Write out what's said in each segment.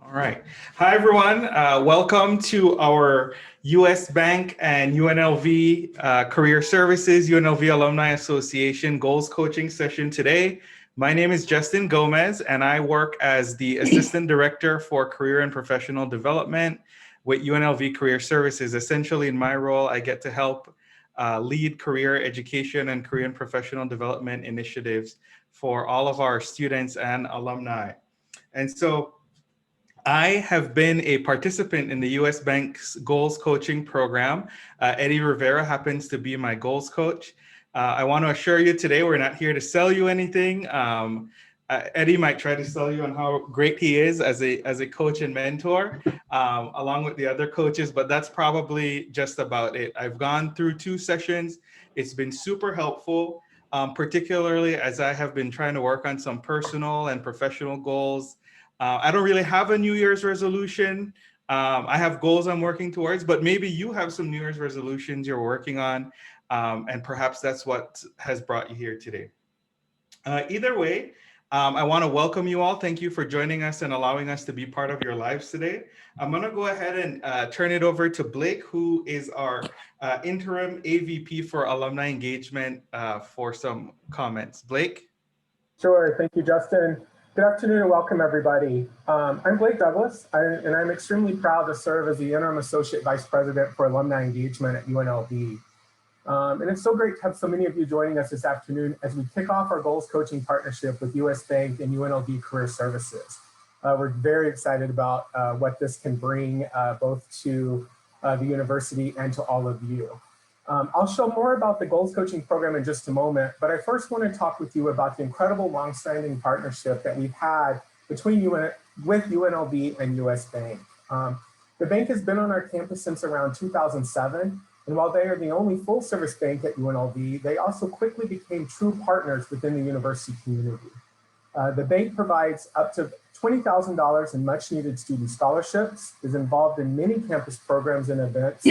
All right. Hi, everyone. Welcome to our US Bank and UNLV Career Services, UNLV Alumni Association Goals Coaching session today. My name is Justin Gomez, and I work as the Assistant Director for Career and Professional Development with UNLV Career Services. Essentially, in my role, I get to help lead career education and career and professional development initiatives for all of our students and alumni. And so I have been a participant in the US Bank's goals coaching program. Eddie Rivera happens to be my goals coach. I want to assure you today, we're not here to sell you anything. Eddie might try to sell you on how great he is as a coach and mentor, along with the other coaches, but that's probably just about it. I've gone through 2 sessions. It's been super helpful, particularly as I have been trying to work on some personal and professional goals. I don't really have a New Year's resolution. I have goals I'm working towards, but maybe you have some New Year's resolutions you're working on, and perhaps that's what has brought you here today. Either way, I want to welcome you all. Thank you for joining us and allowing us to be part of your lives today. I'm going to go ahead and turn it over to Blake, who is our interim AVP for alumni engagement, for some comments. Blake? Sure. Thank you, Justin. Good afternoon and welcome, everybody. I'm Blake Douglas, and I'm extremely proud to serve as the Interim Associate Vice President for Alumni Engagement at UNLV. And it's so great to have so many of you joining us this afternoon as we kick off our goals coaching partnership with US Bank and UNLV Career Services. We're very excited about what this can bring both to the university and to all of you. I'll show more about the goals coaching program in just a moment, but I first want to talk with you about the incredible longstanding partnership that we've had between with UNLV and US Bank. The bank has been on our campus since around 2007, and while they are the only full service bank at UNLV, they also quickly became true partners within the university community. The bank provides up to $20,000 in much needed student scholarships, is involved in many campus programs and events,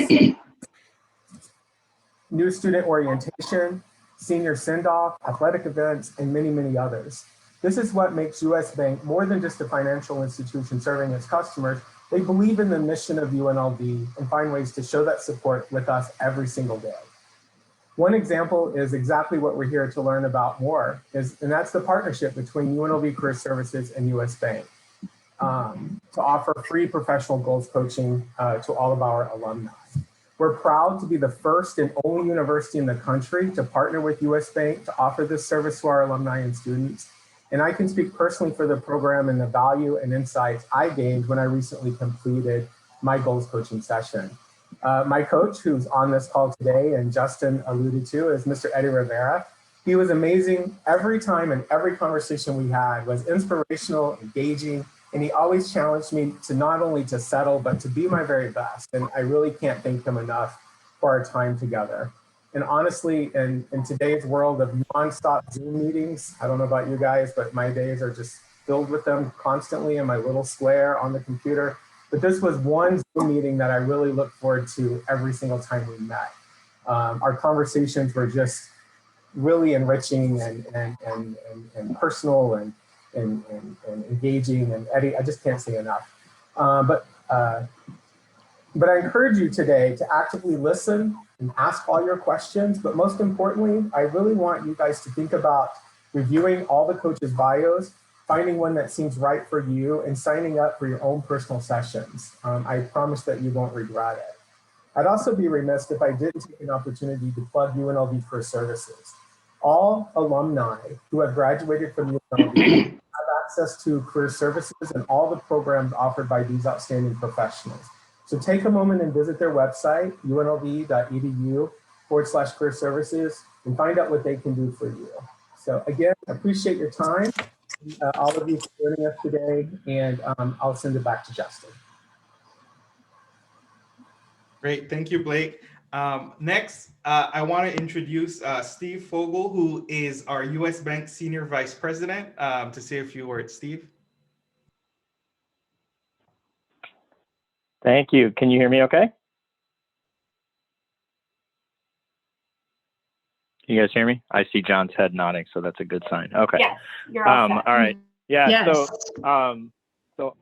new student orientation, senior send-off, athletic events, and many, many others. This is what makes US Bank more than just a financial institution serving its customers. They believe in the mission of UNLV and find ways to show that support with us every single day. One example is exactly what we're here to learn about more, and that's the partnership between UNLV Career Services and US Bank to offer free professional goals coaching to all of our alumni. We're proud to be the first and only university in the country to partner with US Bank to offer this service to our alumni and students. And I can speak personally for the program and the value and insights I gained when I recently completed my goals coaching session. My coach, who's on this call today and Justin alluded to, is Mr. Eddie Rivera. He was amazing every time, and every conversation we had was inspirational, engaging, and he always challenged me to not only to settle, but to be my very best. And I really can't thank him enough for our time together. And honestly, in today's world of nonstop Zoom meetings, I don't know about you guys, but my days are just filled with them constantly in my little square on the computer. But this was one Zoom meeting that I really look forward to every single time we met. Our conversations were just really enriching and personal and engaging, and Eddie, I just can't say enough. But I encourage you today to actively listen and ask all your questions, but most importantly, I really want you guys to think about reviewing all the coaches' bios, finding one that seems right for you, and signing up for your own personal sessions. I promise that you won't regret it. I'd also be remiss if I didn't take an opportunity to plug UNLV Career Services. All alumni who have graduated from UNLV have access to career services and all the programs offered by these outstanding professionals. So take a moment and visit their website, unlv.edu/career services, and find out what they can do for you. So again, appreciate your time, all of you for joining us today, and I'll send it back to Justin. Great, thank you, Blake. Next, I want to introduce Steve Fogel, who is our US Bank Senior Vice President, to say a few words. Steve. Thank you. Can you hear me okay? Can you guys hear me? I see John's head nodding, so that's a good sign. Okay. Yes, you're all set. All right. Yeah. Yes. So So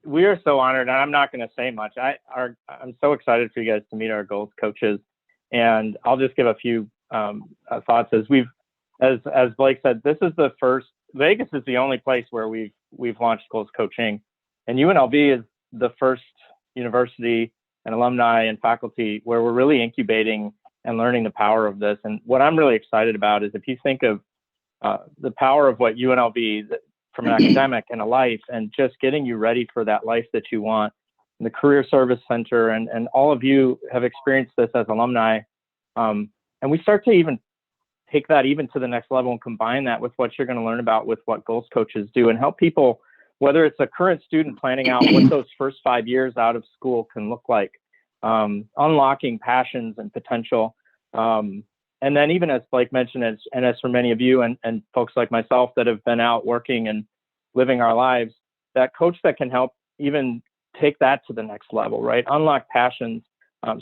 we are so honored, and I'm not going to say much. I'm so excited for you guys to meet our goals coaches, and I'll just give a few thoughts. As Blake said, this is the first. Vegas is the only place where we've launched goals coaching, and UNLV is the first university and alumni and faculty where we're really incubating and learning the power of this. And what I'm really excited about is if you think of the power of what UNLV from an academic and a life, and just getting you ready for that life that you want. And the Career Service Center and all of you have experienced this as alumni. And we start to even take that even to the next level and combine that with what you're going to learn about with what goals coaches do, and help people, whether it's a current student planning out what those first 5 years out of school can look like, unlocking passions and potential. And then even as Blake mentioned, as for many of you and folks like myself that have been out working and living our lives, that coach that can help even take that to the next level, right? Unlock passions.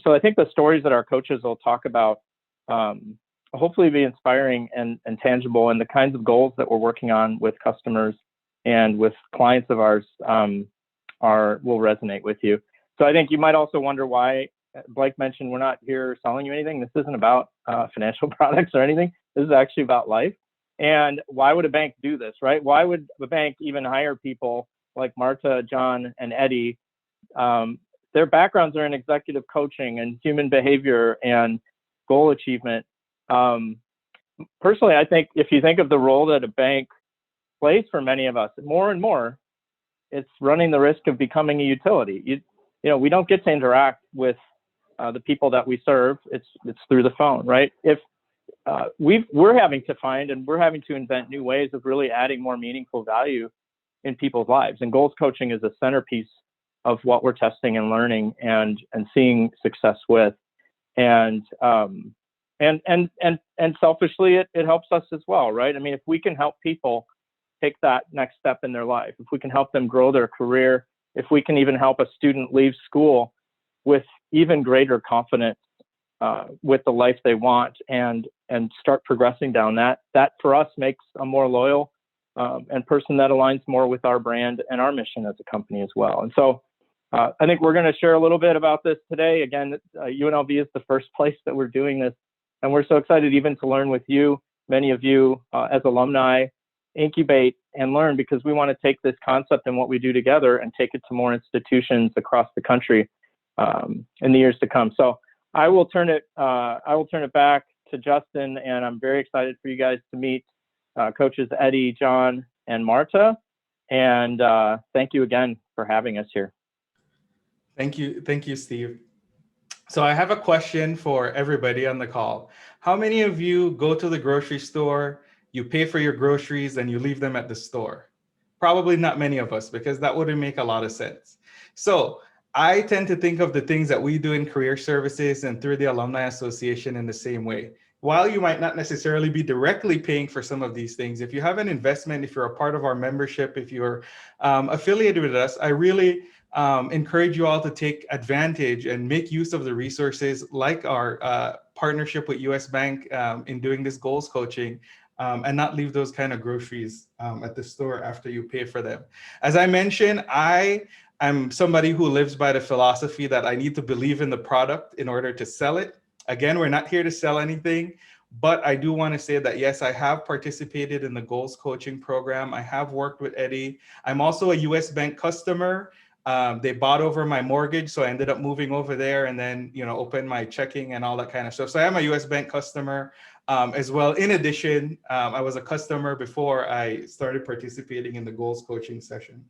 So I think the stories that our coaches will talk about hopefully be inspiring and tangible, and the kinds of goals that we're working on with customers and with clients of ours will resonate with you. So I think you might also wonder why Blake mentioned we're not here selling you anything. This isn't about financial products or anything. This is actually about life. And why would a bank do this, right? Why would a bank even hire people like Marta, John, and Eddie? Their backgrounds are in executive coaching and human behavior and goal achievement. Personally, I think if you think of the role that a bank plays for many of us, more and more, it's running the risk of becoming a utility. You know, we don't get to interact with the people that we serve. It's through the phone, right? If we're having to find and we're having to invent new ways of really adding more meaningful value in people's lives, and goals coaching is a centerpiece of what we're testing and learning and seeing success with, and selfishly it helps us as well, right? I mean, if we can help people take that next step in their life, if we can help them grow their career, if we can even help a student leave school with even greater confidence with the life they want and start progressing down that for us makes a more loyal and person that aligns more with our brand and our mission as a company as well. And so I think we're going to share a little bit about this today. Again, UNLV is the first place that we're doing this, and we're so excited even to learn with you, many of you as alumni, incubate and learn, because we want to take this concept and what we do together and take it to more institutions across the country in the years to come. So I will turn it back to Justin, and I'm very excited for you guys to meet coaches Eddie, John, and Marta. And thank you again for having us here. Thank you, Steve. So I have a question for everybody on the call. How many of you go to the grocery store, you pay for your groceries, and you leave them at the store? Probably not many of us, because that wouldn't make a lot of sense. So I tend to think of the things that we do in career services and through the Alumni Association in the same way. While you might not necessarily be directly paying for some of these things, if you have an investment, if you're a part of our membership, if you're affiliated with us, I really encourage you all to take advantage and make use of the resources like our partnership with US Bank in doing this goals coaching, and not leave those kind of groceries at the store after you pay for them. As I mentioned, I'm somebody who lives by the philosophy that I need to believe in the product in order to sell it. Again, we're not here to sell anything, but I do want to say that, yes, I have participated in the goals coaching program. I have worked with Eddie. I'm also a US Bank customer. They bought over my mortgage, so I ended up moving over there and then, opened my checking and all that kind of stuff. So I am a US Bank customer as well. In addition, I was a customer before I started participating in the goals coaching session.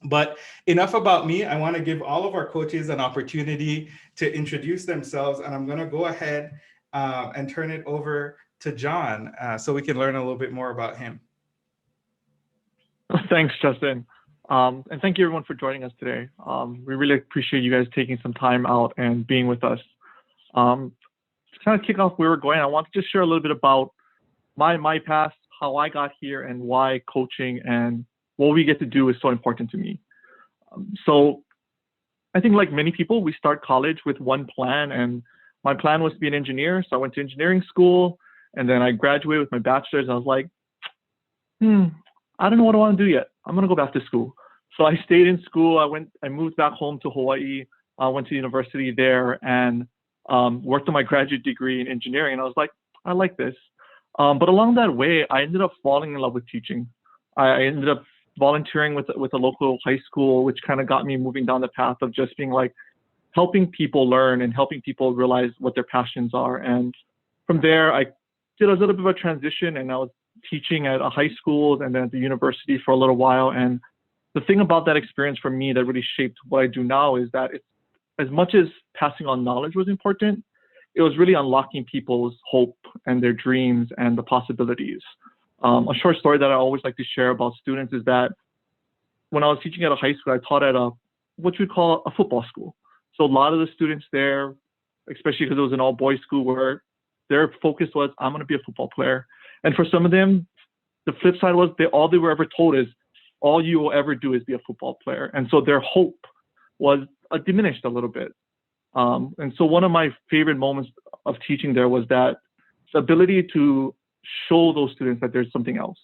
But enough about me. I want to give all of our coaches an opportunity to introduce themselves, and I'm going to go ahead and turn it over to John so we can learn a little bit more about him. Thanks, Justin. And thank you everyone for joining us today. We really appreciate you guys taking some time out and being with us. To kind of kick off where we're going, I want to just share a little bit about my past, how I got here, and why coaching and what we get to do is so important to me. So I think like many people, we start college with one plan, and my plan was to be an engineer. So I went to engineering school, and then I graduated with my bachelor's. I was like, I don't know what I want to do yet. I'm going to go back to school. So I stayed in school. I moved back home to Hawaii. I went to university there and worked on my graduate degree in engineering. And I was like, I like this. But along that way, I ended up falling in love with teaching. I ended up volunteering with a local high school, which kind of got me moving down the path of just being like helping people learn and helping people realize what their passions are. And from there, I did a little bit of a transition, and I was teaching at a high school and then at the university for a little while. And the thing about that experience for me that really shaped what I do now is that it's, as much as passing on knowledge was important, it was really unlocking people's hope and their dreams and the possibilities. A short story that I always like to share about students is that when I was teaching at a high school, I taught at what we call a football school. So a lot of the students there, especially because it was an all-boys school, where their focus was, I'm going to be a football player. And for some of them, the flip side was all they were ever told is, all you will ever do is be a football player. And so their hope was diminished a little bit. And so one of my favorite moments of teaching there was that the ability to show those students that there's something else.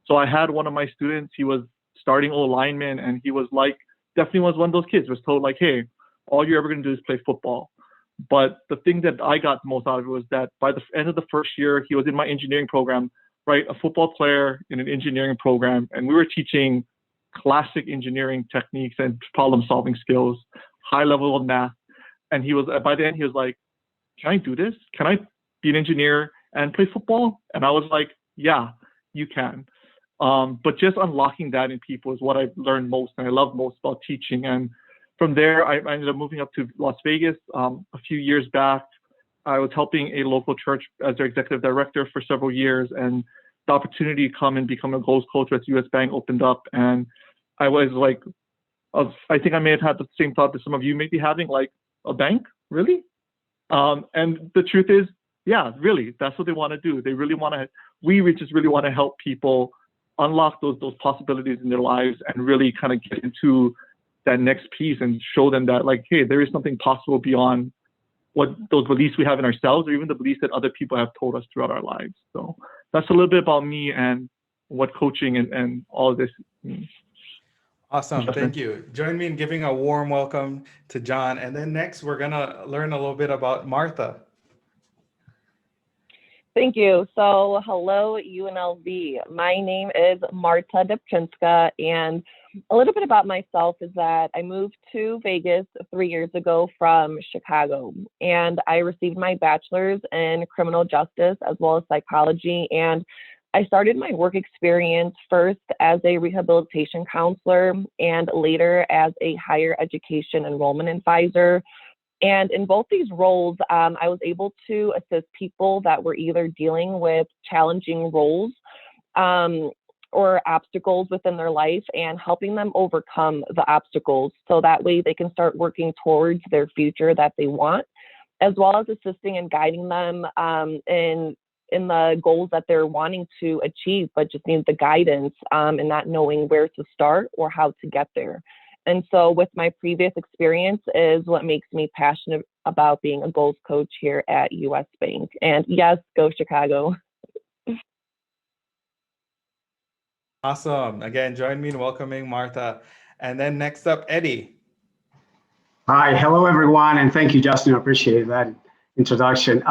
So I had one of my students, he was starting O-lineman, and he was like, definitely was one of those kids, was told like, hey, all you're ever going to do is play football. But the thing that I got most out of it was that by the end of the first year, he was in my engineering program, right? A football player in an engineering program. And we were teaching classic engineering techniques and problem solving skills, high level of math. And he was, by the end, he was like, can I do this? Can I be an engineer and play football? And I was like, yeah, you can. But just unlocking that in people is what I learned most and I love most about teaching. And from there, I ended up moving up to Las Vegas a few years back. I was helping a local church as their executive director for several years, and the opportunity to come and become a goals coach at US Bank opened up. And I was like, I think I may have had the same thought that some of you may be having, like, a bank, really? And the truth is, yeah, really, that's what they want to do. They really want to, we just really want to help people unlock those possibilities in their lives and really kind of get into that next piece and show them that, like, hey, there is something possible beyond what those beliefs we have in ourselves, or even the beliefs that other people have told us throughout our lives. So that's a little bit about me and what coaching and all of this means. Awesome, thank you. Join me in giving a warm welcome to John. And then next, we're gonna learn a little bit about Marta. Thank you. So hello, UNLV. My name is Marta Dapchinska, and a little bit about myself is that I moved to Vegas 3 years ago from Chicago, and I received my bachelor's in criminal justice as well as psychology. And I started my work experience first as a rehabilitation counselor and later as a higher education enrollment advisor. And in both these roles, I was able to assist people that were either dealing with challenging roles or obstacles within their life and helping them overcome the obstacles so that way they can start working towards their future that they want, as well as assisting and guiding them in the goals that they're wanting to achieve, but just need the guidance and not knowing where to start or how to get there. And so with my previous experience is what makes me passionate about being a goals coach here at US Bank. And yes, go Chicago. Awesome. Again, join me in welcoming Marta. And then next up, Eddie. Hi, hello everyone, and thank you, Justin. I appreciate that introduction.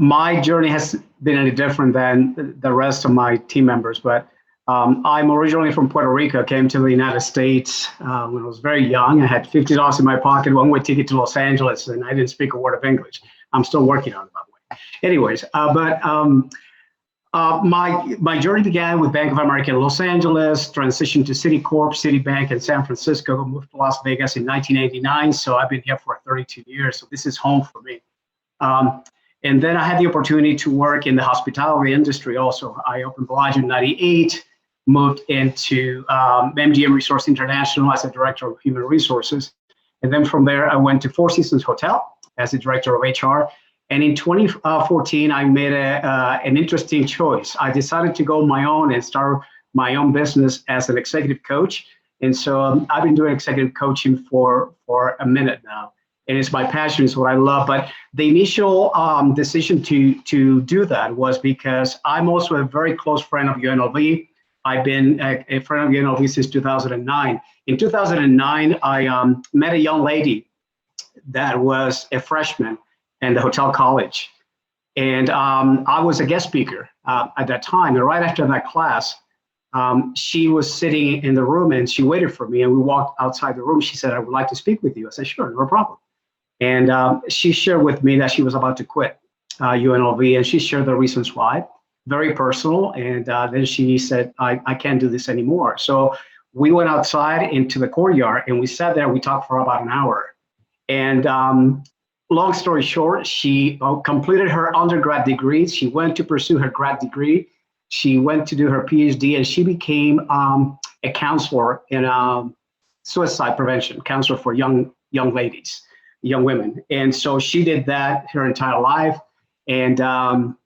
My journey has been any different than the rest of my team members, but I'm originally from Puerto Rico, came to the United States when I was very young. I had $50 in my pocket, one-way ticket to Los Angeles, and I didn't speak a word of English. I'm still working on it, by the way. Anyways, my journey began with Bank of America in Los Angeles, transitioned to Citicorp, Citibank in San Francisco, moved to Las Vegas in 1989. So I've been here for 32 years. So this is home for me. And then I had the opportunity to work in the hospitality industry also. I opened Bellagio in 98, moved into MGM Resource International as a director of human resources. And then from there, I went to Four Seasons Hotel as the director of HR. And in 2014, I made an interesting choice. I decided to go on my own and start my own business as an executive coach. And so I've been doing executive coaching for a minute now. And it's my passion, it's what I love. But the initial decision to do that was because I'm also a very close friend of UNLV. I've been a friend of UNLV since 2009. In 2009, I met a young lady that was a freshman in the hotel college. And I was a guest speaker at that time. And right after that class, she was sitting in the room and she waited for me. And we walked outside the room. She said, "I would like to speak with you." I said, "Sure, no problem." And she shared with me that she was about to quit UNLV, and she shared the reasons why, very personal. And then she said, I can't do this anymore. So we went outside into the courtyard and we sat there, we talked for about an hour. And long story short, she completed her undergrad degree. She went to pursue her grad degree. She went to do her PhD, and she became a counselor in suicide prevention, counselor for young ladies, young women. And so she did that her entire life. And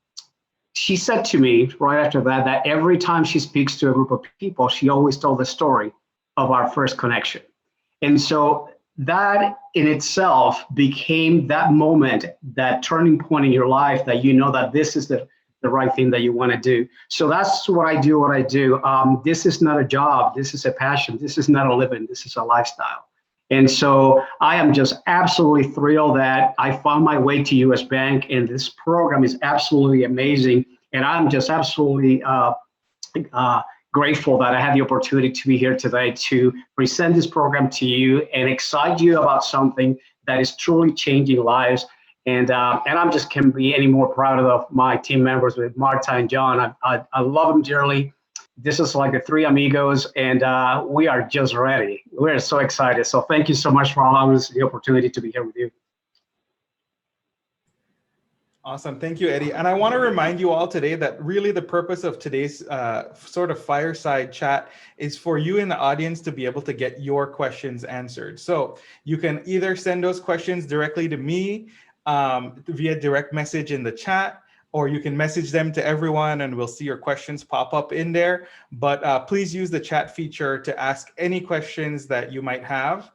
she said to me right after that every time she speaks to a group of people, she always told the story of our first connection. And so that in itself became that moment, that turning point in your life that you know that this is the right thing that you want to do. So that's what I do. This is not a job. This is a passion. This is not a living. This is a lifestyle. And so I am just absolutely thrilled that I found my way to US Bank, and this program is absolutely amazing. And I'm just absolutely grateful that I had the opportunity to be here today to present this program to you and excite you about something that is truly changing lives. And I'm just can't be any more proud of my team members with Marta and John. I love them dearly. This is like the three amigos, and we are just ready. We're so excited. So thank you so much for allowing us the opportunity to be here with you. Awesome. Thank you, Eddie. And I want to remind you all today that really the purpose of today's sort of fireside chat is for you in the audience to be able to get your questions answered. So you can either send those questions directly to me via direct message in the chat, or you can message them to everyone and we'll see your questions pop up in there. But please use the chat feature to ask any questions that you might have.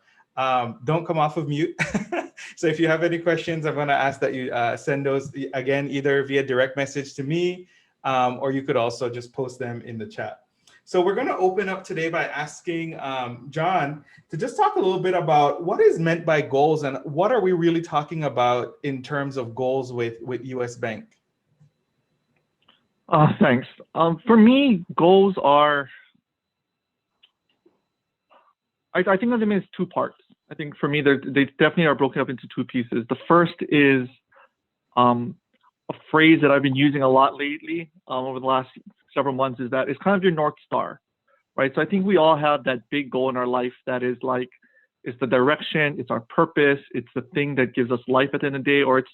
Don't come off of mute. So if you have any questions, I'm going to ask that you send those again, either via direct message to me, or you could also just post them in the chat. So we're going to open up today by asking John to just talk a little bit about what is meant by goals and what are we really talking about in terms of goals with US Bank? Thanks. For me, goals are, I think of them as two parts. I think for me, they definitely are broken up into two pieces. The first is a phrase that I've been using a lot lately over the last several months, is that it's kind of your North Star, right? So I think we all have that big goal in our life that is like, it's the direction, it's our purpose, it's the thing that gives us life at the end of the day, or it's,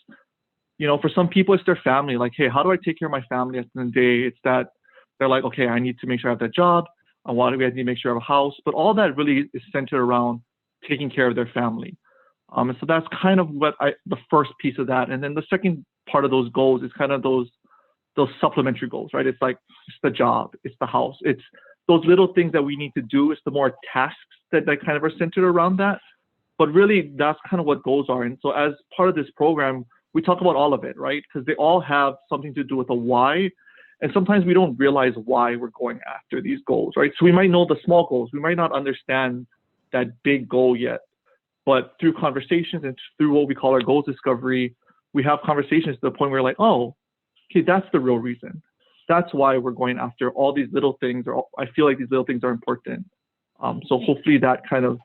you know, for some people, it's their family. Like, hey, how do I take care of my family at the end of the day? It's that they're like, okay, I need to make sure I have that job. I need to make sure I have a house. But all that really is centered around taking care of their family. And so that's kind of what the first piece of that. And then the second part of those goals is kind of those supplementary goals, right? It's like, it's the job, it's the house, it's those little things that we need to do. It's the more tasks that kind of are centered around that. But really, that's kind of what goals are. And so as part of this program, we talk about all of it, right? Because they all have something to do with a why. And sometimes we don't realize why we're going after these goals, right? So we might know the small goals. We might not understand that big goal yet. But through conversations and through what we call our goals discovery, we have conversations to the point where we're like, oh, okay, that's the real reason. That's why we're going after all these little things, or I feel like these little things are important. So hopefully that kind of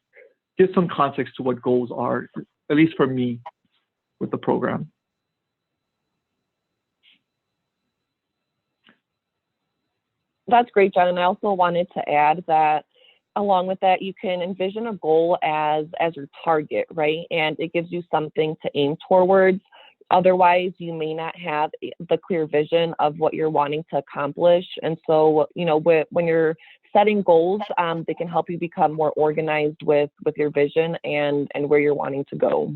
gives some context to what goals are, at least for me, with the program. That's great, John. And I also wanted to add that along with that, you can envision a goal as your target, right? And it gives you something to aim towards. Otherwise, you may not have the clear vision of what you're wanting to accomplish. And so, you know, when you're setting goals, they can help you become more organized with your vision and where you're wanting to go.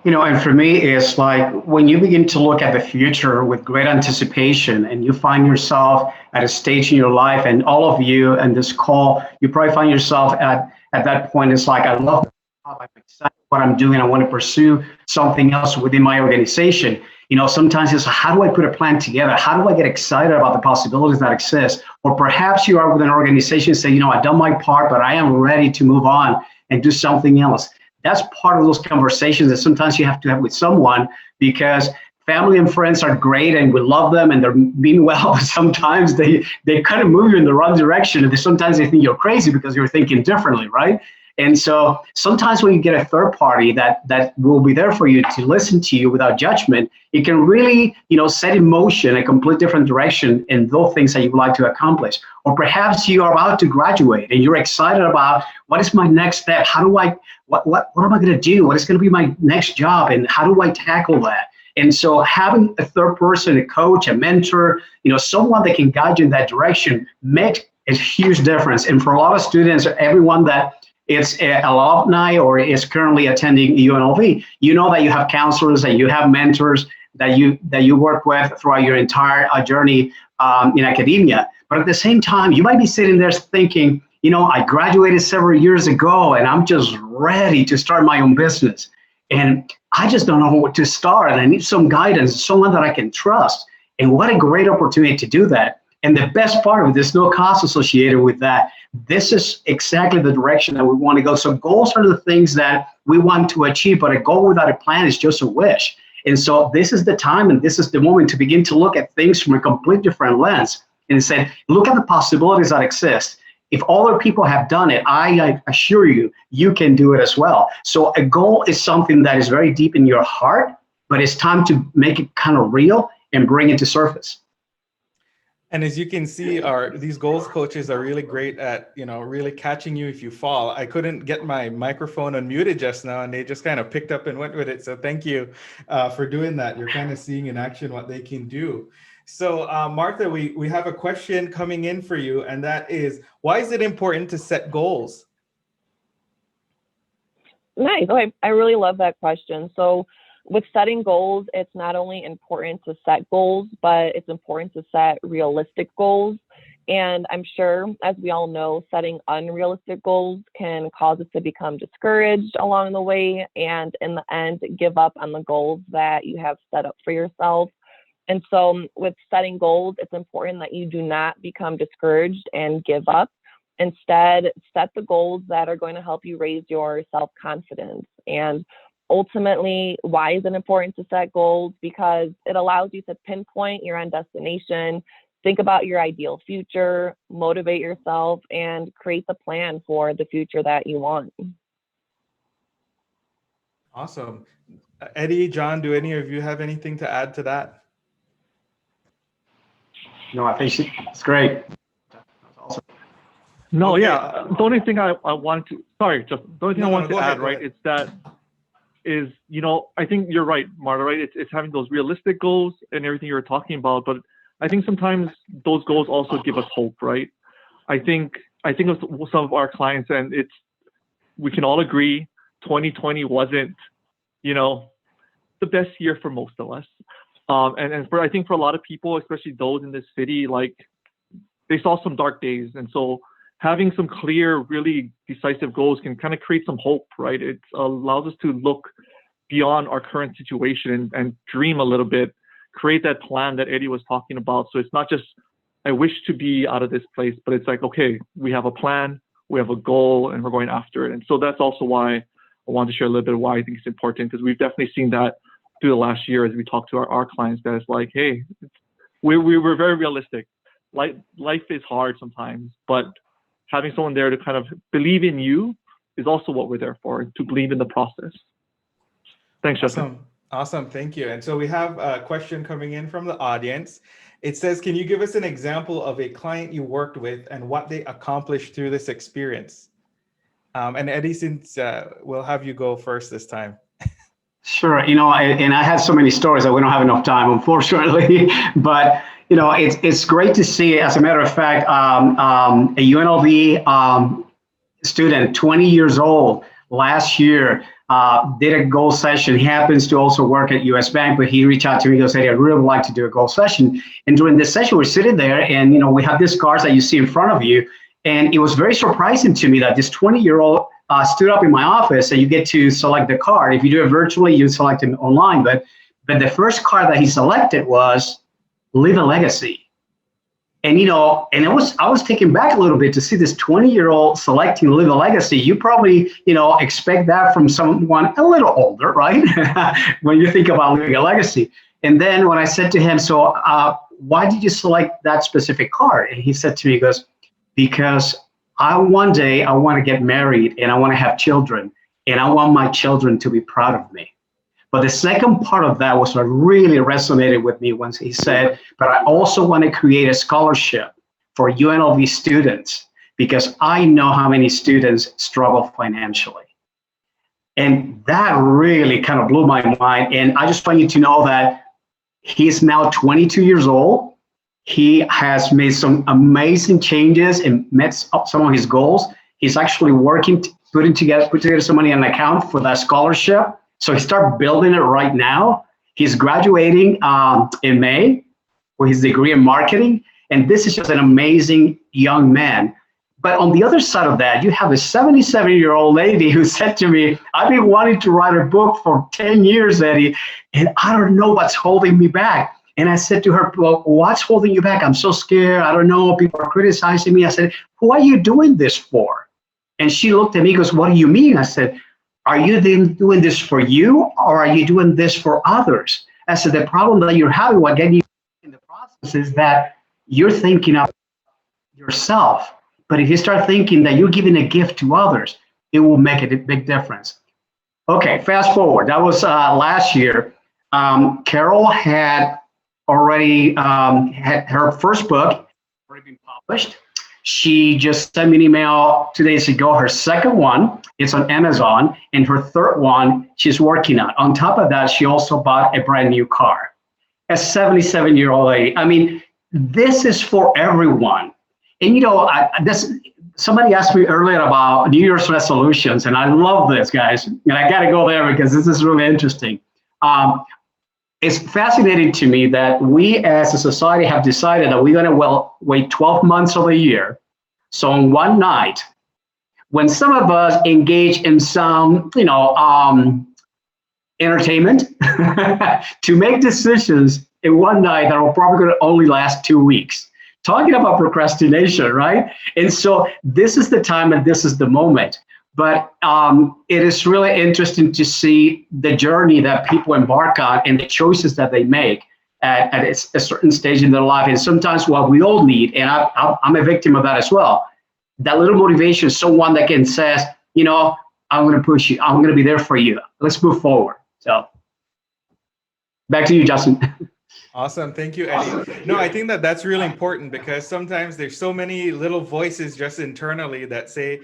You know, and for me, it's like when you begin to look at the future with great anticipation and you find yourself at a stage in your life, and all of you in this call, you probably find yourself at that point. It's like, I love the job, I'm excited what I'm doing, I want to pursue something else within my organization. Sometimes it's how do I put a plan together? How do I get excited about the possibilities that exist? Or perhaps you are with an organization saying, I've done my part, but I am ready to move on and do something else. That's part of those conversations that sometimes you have to have with someone, because family and friends are great and we love them and they're mean well, but sometimes they kind of move you in the wrong direction. And sometimes they think you're crazy because you're thinking differently, right? And so sometimes when you get a third party that will be there for you to listen to you without judgment, it can really, set in motion a complete different direction in those things that you would like to accomplish. Or perhaps you are about to graduate and you're excited about what is my next step? How do I, what am I going to do? What is going to be my next job? And how do I tackle that? And so having a third person, a coach, a mentor, someone that can guide you in that direction makes a huge difference. And for a lot of students, everyone that is an alumni or is currently attending UNLV, that you have counselors, that you have mentors, that you work with throughout your entire journey in academia. But at the same time, you might be sitting there thinking, I graduated several years ago and I'm just ready to start my own business. And I just don't know where to start. And I need some guidance, someone that I can trust. And what a great opportunity to do that. And the best part of it, there's no cost associated with that. This is exactly the direction that we want to go. So goals are the things that we want to achieve, but a goal without a plan is just a wish. And so this is the time and this is the moment to begin to look at things from a complete different lens and say, look at the possibilities that exist. If other people have done it, I assure you, you can do it as well. So a goal is something that is very deep in your heart, but it's time to make it kind of real and bring it to surface. And as you can see, these goals coaches are really great at, really catching you if you fall. I couldn't get my microphone unmuted just now, and they just kind of picked up and went with it. So thank you for doing that. You're kind of seeing in action what they can do. So Marta, we have a question coming in for you, and that is, why is it important to set goals? Nice. Oh, I really love that question. So with setting goals, it's not only important to set goals, but it's important to set realistic goals. And I'm sure, as we all know, setting unrealistic goals can cause us to become discouraged along the way, and in the end, give up on the goals that you have set up for yourself. And so with setting goals, it's important that you do not become discouraged and give up. Instead, set the goals that are going to help you raise your self-confidence. And ultimately, why is it important to set goals? Because it allows you to pinpoint your end destination, think about your ideal future, motivate yourself, and create the plan for the future that you want. Awesome. Eddie, John, do any of you have anything to add to that? No, I think it's great. That's awesome. No, Okay. yeah. The only thing I want to, sorry, just the only thing I want to add, right, it's that is, I think you're right, Marta, right? It's having those realistic goals and everything you were talking about, but I think sometimes those goals also give us hope, right? I think of some of our clients, and we can all agree 2020 wasn't, the best year for most of us. And I think for a lot of people, especially those in this city, like they saw some dark days. And so having some clear, really decisive goals can kind of create some hope, right? It allows us to look beyond our current situation and dream a little bit, create that plan that Eddie was talking about. So it's not just, I wish to be out of this place, but it's like, okay, we have a plan, we have a goal, and we're going after it. And so that's also why I want to share a little bit of why I think it's important, because we've definitely seen that through the last year as we talk to our clients, that it's like, hey, we were very realistic. Life is hard sometimes, but having someone there to kind of believe in you is also what we're there for, to believe in the process. Thanks, Justin. Awesome, thank you. And so we have a question coming in from the audience. It says, can you give us an example of a client you worked with and what they accomplished through this experience? And Eddie, since we'll have you go first this time. Sure, and I had so many stories that we don't have enough time, unfortunately. But it's great to see. As a matter of fact, a UNLV student, 20 years old, last year did a goal session. He happens to also work at US Bank, but he reached out to me and said, "Hey, I'd really like to do a goal session." And during this session, we're sitting there, and we have these cards that you see in front of you. And it was very surprising to me that this 20-year-old stood up in my office, and you get to select the card. If you do it virtually, you select it online. But But the first card that he selected was Leave a Legacy. And, you know, and I was taken back a little bit to see this 20-year-old selecting Leave a Legacy. You probably, you know, expect that from someone a little older, right? When you think about leaving a legacy. And then when I said to him, so why did you select that specific card? And he said to me, he goes, because one day I want to get married and I want to have children and I want my children to be proud of me. But the second part of that was what really resonated with me once he said, but I also want to create a scholarship for UNLV students because I know how many students struggle financially. And that really kind of blew my mind. And I just want you to know that he's now 22 years old. He has made some amazing changes and met some of his goals. He's actually working, put together some money in an account for that scholarship. So he started building it right now. He's graduating in May with his degree in marketing. And this is just an amazing young man. But on the other side of that, you have a 77-year-old lady who said to me, I've been wanting to write a book for 10 years, Eddie, and I don't know what's holding me back. And I said to her, well, what's holding you back? I'm so scared. I don't know. People are criticizing me. I said, who are you doing this for? And she looked at me and goes, what do you mean? I said, are you then doing this for you or are you doing this for others? I said, the problem that you're having while getting in the process is that you're thinking of yourself. But if you start thinking that you're giving a gift to others, it will make a big difference. Okay, fast forward. That was last year. Carol had already had her first book already been published. She just sent me an email 2 days ago. Her second one, it's on Amazon, and her third one, she's working on. On top of that, she also bought a brand new car. A 77-year-old lady. I mean, this is for everyone. And you know, somebody asked me earlier about New Year's resolutions, and I love this, guys. And I got to go there because this is really interesting. It's fascinating to me that we as a society have decided that we're going to wait 12 months of the year. So on one night, when some of us engage in some, you know, entertainment, to make decisions in one night that will probably going to only last 2 weeks. Talking about procrastination, right? And so this is the time and this is the moment. But it is really interesting to see the journey that people embark on and the choices that they make at a certain stage in their life. And sometimes what we all need, and I'm a victim of that as well, that little motivation, someone that can say, you know, I'm going to push you. I'm going to be there for you. Let's move forward. So back to you, Justin. Awesome. Thank you, Eddie. No, I think that that's really important because sometimes there's so many little voices just internally that say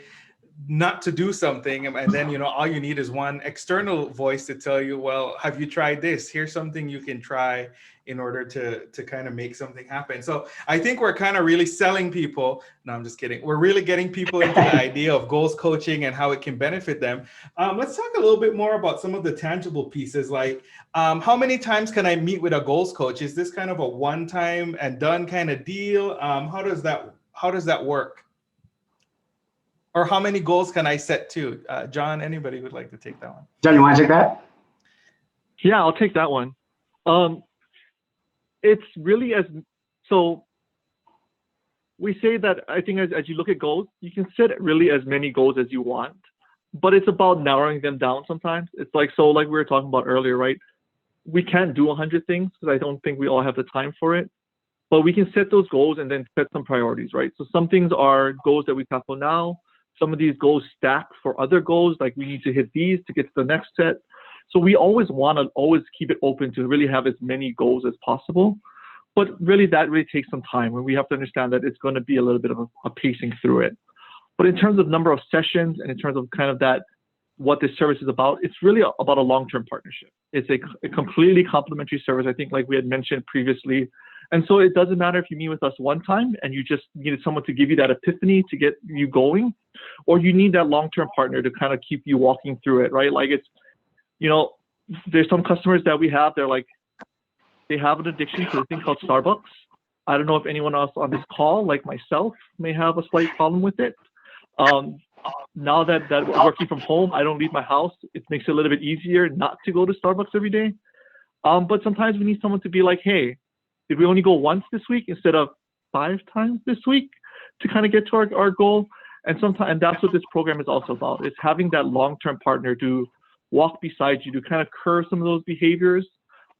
not to do something. And then, you know, all you need is one external voice to tell you, well, have you tried this? Here's something you can try in order to kind of make something happen. So I think we're kind of really selling people. No, I'm just kidding. We're really getting people into the idea of goals coaching and how it can benefit them. Let's talk a little bit more about some of the tangible pieces. Like how many times can I meet with a goals coach? Is this kind of a one time and done kind of deal? How does that work? Or how many goals can I set too? John, anybody would like to take that one? John, you want to take that? Yeah, I'll take that one. It's really so we say that I think as you look at goals, you can set really as many goals as you want, but it's about narrowing them down sometimes. It's like, so like we were talking about earlier, right? We can't do 100 things because I don't think we all have the time for it, but we can set those goals and then set some priorities, right? So some things are goals that we tackle now. Some of these goals stack for other goals, like we need to hit these to get to the next set. So we always want to keep it open to really have as many goals as possible. But really that really takes some time, and we have to understand that it's going to be a little bit of a pacing through it. But in terms of number of sessions and in terms of kind of that, what this service is about, it's really about a long-term partnership. It's a completely complementary service, I think, like we had mentioned previously. And so it doesn't matter if you meet with us one time and you just needed someone to give you that epiphany to get you going, or you need that long-term partner to kind of keep you walking through it, right? Like it's, you know, there's some customers that we have, they're like, they have an addiction to a thing called Starbucks. I don't know if anyone else on this call, like myself, may have a slight problem with it. Now that working from home, I don't leave my house. It makes it a little bit easier not to go to Starbucks every day. But sometimes we need someone to be like, hey, did we only go once this week instead of 5 times this week to kind of get to our goal? And that's what this program is also about. It's having that long-term partner to walk beside you, to kind of curb some of those behaviors.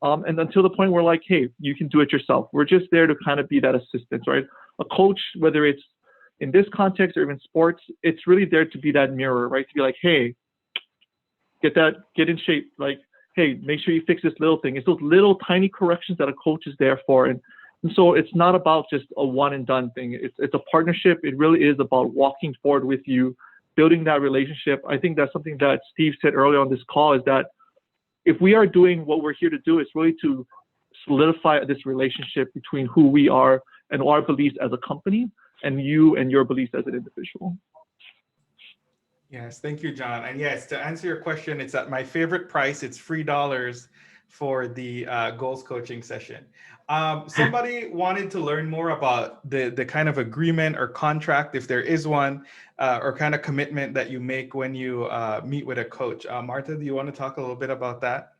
And until the point where like, hey, you can do it yourself. We're just there to kind of be that assistance, right? A coach, whether it's in this context or even sports, it's really there to be that mirror, right? To be like, hey, get in shape. Like, hey, make sure you fix this little thing. It's those little tiny corrections that a coach is there for. And so it's not about just a one and done thing. It's a partnership. It really is about walking forward with you, building that relationship. I think that's something that Steve said earlier on this call, is that if we are doing what we're here to do, it's really to solidify this relationship between who we are and our beliefs as a company, and you and your beliefs as an individual. Yes, thank you, John. And yes, to answer your question, it's at my favorite price. It's $3 for the goals coaching session. Somebody wanted to learn more about the kind of agreement or contract, if there is one, or kind of commitment that you make when you meet with a coach. Marta, do you want to talk a little bit about that?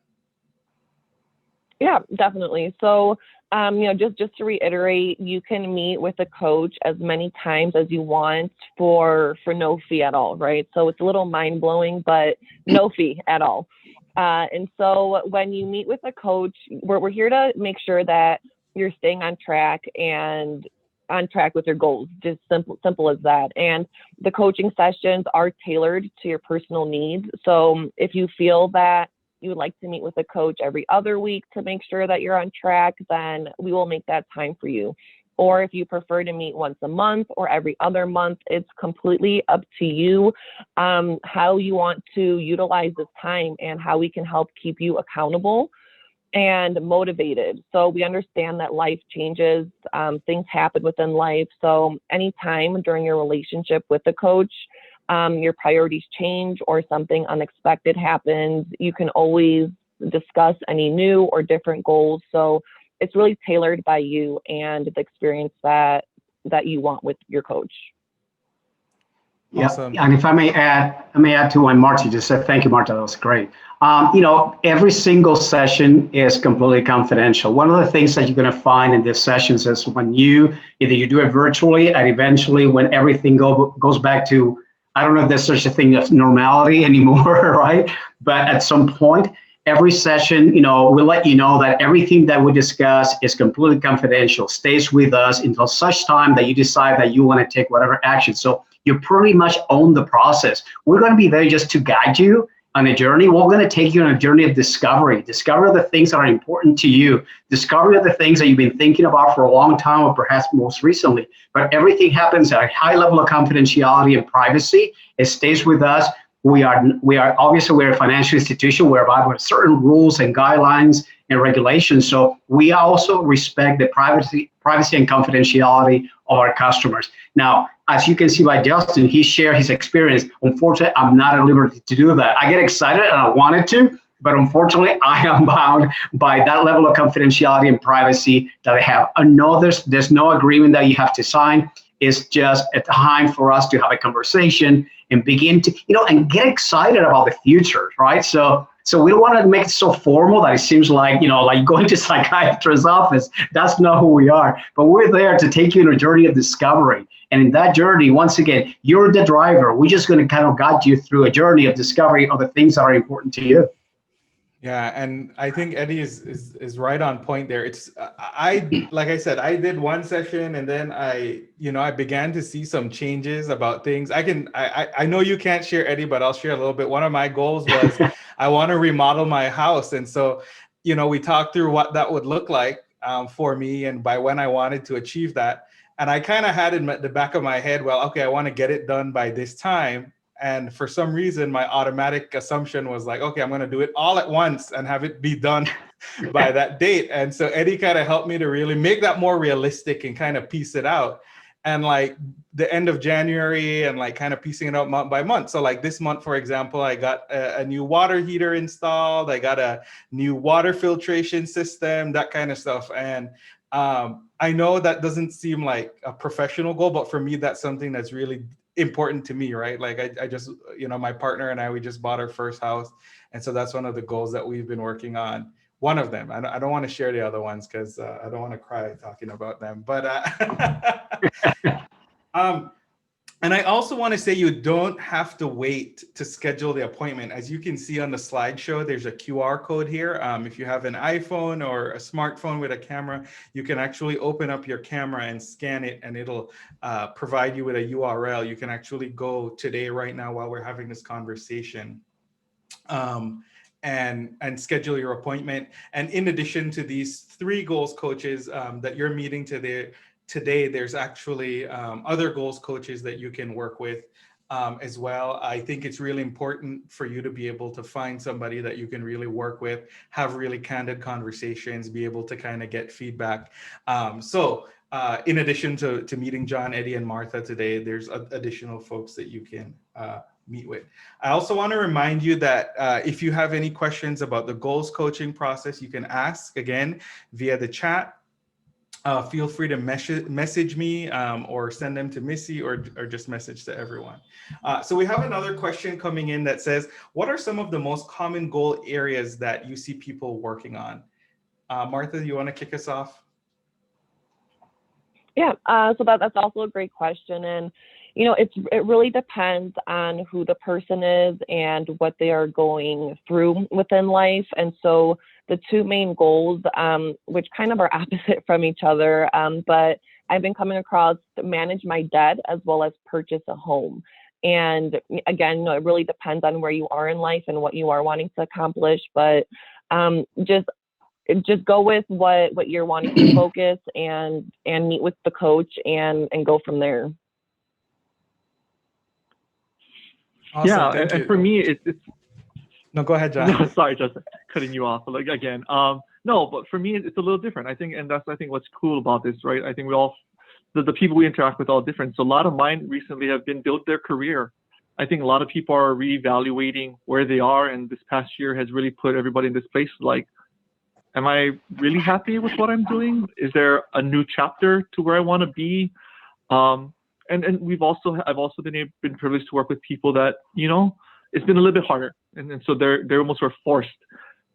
Yeah, definitely. So, just to reiterate, you can meet with a coach as many times as you want for no fee at all, right? So it's a little mind blowing, but no fee at all. And so when you meet with a coach, we're here to make sure that you're staying on track and on track with your goals, just simple as that. And the coaching sessions are tailored to your personal needs. So if you feel that you would like to meet with a coach every other week to make sure that you're on track, then we will make that time for you. Or if you prefer to meet once a month or every other month, it's completely up to you how you want to utilize this time and how we can help keep you accountable and motivated. So we understand that life changes, things happen within life. So anytime during your relationship with a coach, your priorities change or something unexpected happens, you can always discuss any new or different goals. So it's really tailored by you and the experience that you want with your coach. Yeah, awesome. and if I may add to what Marta just said. Thank you, Marta. That was great. Every single session is completely confidential. One of the things that you're going to find in these sessions is when either you do it virtually, and eventually when everything goes back to, I don't know if there's such a thing as normality anymore, right? But at some point, every session, we'll let you know that everything that we discuss is completely confidential, stays with us until such time that you decide that you want to take whatever action. So you pretty much own the process. We're going to be there just to guide you on a journey. We're going to take you on a journey of discovery. Discover the things that are important to you. Discover the things that you've been thinking about for a long time, or perhaps most recently. But everything happens at a high level of confidentiality and privacy. It stays with us. We are obviously, we're a financial institution. We're abiding by certain rules and guidelines and regulations. So we also respect the privacy and confidentiality of our customers. Now, as you can see by Justin, he shared his experience. Unfortunately, I'm not at liberty to do that. I get excited and I wanted to, but unfortunately, I am bound by that level of confidentiality and privacy that I have. No, there's no agreement that you have to sign. It's just a time for us to have a conversation and begin to, and get excited about the future, right? So we don't want to make it so formal that it seems like, like going to a psychiatrist's office. That's not who we are. But we're there to take you on a journey of discovery. And in that journey, once again, you're the driver. We're just going to kind of guide you through a journey of discovery of the things that are important to you. Yeah, and I think Eddie is right on point there. It's like I said, I did one session and then I began to see some changes about things. I know you can't share, Eddie, but I'll share a little bit. One of my goals was I want to remodel my house, and so we talked through what that would look like for me and by when I wanted to achieve that. And I kind of had in the back of my head, well, okay, I want to get it done by this time. And for some reason, my automatic assumption was like, okay, I'm going to do it all at once and have it be done by that date. And so Eddie kind of helped me to really make that more realistic and kind of piece it out. And like the end of January and like kind of piecing it out month by month. So like this month, for example, I got a new water heater installed. I got a new water filtration system, that kind of stuff. And I know that doesn't seem like a professional goal, but for me, that's something that's really important to me, right? Like I just, my partner and I, we just bought our first house. And so that's one of the goals that we've been working on one of them. I don't want to share the other ones because I don't want to cry talking about them. But and I also want to say you don't have to wait to schedule the appointment. As you can see on the slideshow, there's a QR code here. If you have an iPhone or a smartphone with a camera, you can actually open up your camera and scan it, and it'll provide you with a URL. You can actually go today, right now, while we're having this conversation, and schedule your appointment. And in addition to these 3 goals coaches that you're meeting today, there's actually other goals coaches that you can work with as well. I think it's really important for you to be able to find somebody that you can really work with, have really candid conversations, be able to kind of get feedback. So in addition to meeting John, Eddie, and Martha today, there's additional folks that you can meet with. I also want to remind you that if you have any questions about the goals coaching process, you can ask again via the chat. Feel free to message me or send them to Missy or just message to everyone. So we have another question coming in that says, what are some of the most common goal areas that you see people working on? Martha, you want to kick us off? Yeah, so that's also a great question. And, you know, it really depends on who the person is and what they are going through within life. And so the 2 main goals, which kind of are opposite from each other, but I've been coming across to manage my debt as well as purchase a home. And again, you know, it really depends on where you are in life and what you are wanting to accomplish, but just go with what you're wanting to focus and meet with the coach and go from there. Awesome, yeah, thank you. and for me, it's No, go ahead, John. no, sorry, just cutting you off. Like again, no, but for me, it's a little different. I think, and that's what's cool about this, right? I think we all, the people we interact with, are all different. So a lot of mine recently have been built their career. I think a lot of people are reevaluating where they are, and this past year has really put everybody in this place. Like, am I really happy with what I'm doing? Is there a new chapter to where I want to be? And I've also been privileged to work with people that, you know, it's been a little bit harder, and so they're almost were forced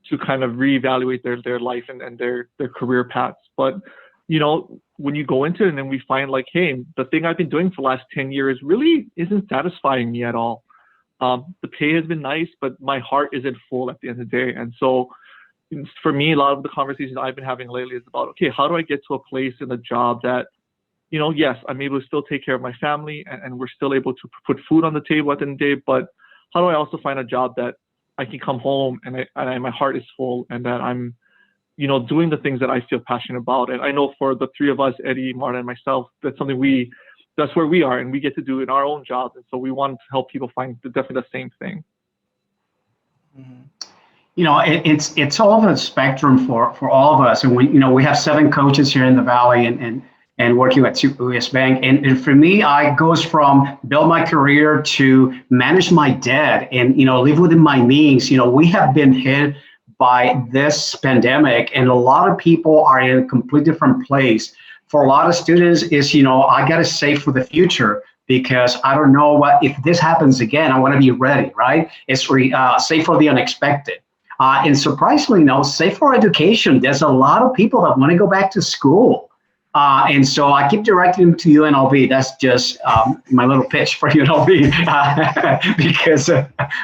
to kind of reevaluate their life and their career paths. But you know, when you go into it and then we find like, hey, the thing I've been doing for the last 10 years really isn't satisfying me at all. The pay has been nice, but my heart isn't full at the end of the day. And so for me, a lot of the conversations I've been having lately is about, okay, how do I get to a place in a job that, you know, yes, I'm able to still take care of my family and we're still able to put food on the table at the end of the day, but how do I also find a job that I can come home and my heart is full and that I'm, you know, doing the things that I feel passionate about. And I know for the 3 of us, Eddie, Marta, and myself, that's something that's where we are and we get to do in our own jobs. And so we want to help people find definitely the same thing. Mm-hmm. You know, it's all the spectrum for all of us. And we have 7 coaches here in the Valley and working at US Bank. And for me, I goes from build my career to manage my debt and, you know, live within my means. You know, we have been hit by this pandemic and a lot of people are in a completely different place. For a lot of students is, you know, I got to save for the future because I don't know if this happens again, I want to be ready, right? It's save for the unexpected. And surprisingly, no, save for education. There's a lot of people that want to go back to school. And so I keep directing them to UNLV. That's just my little pitch for UNLV because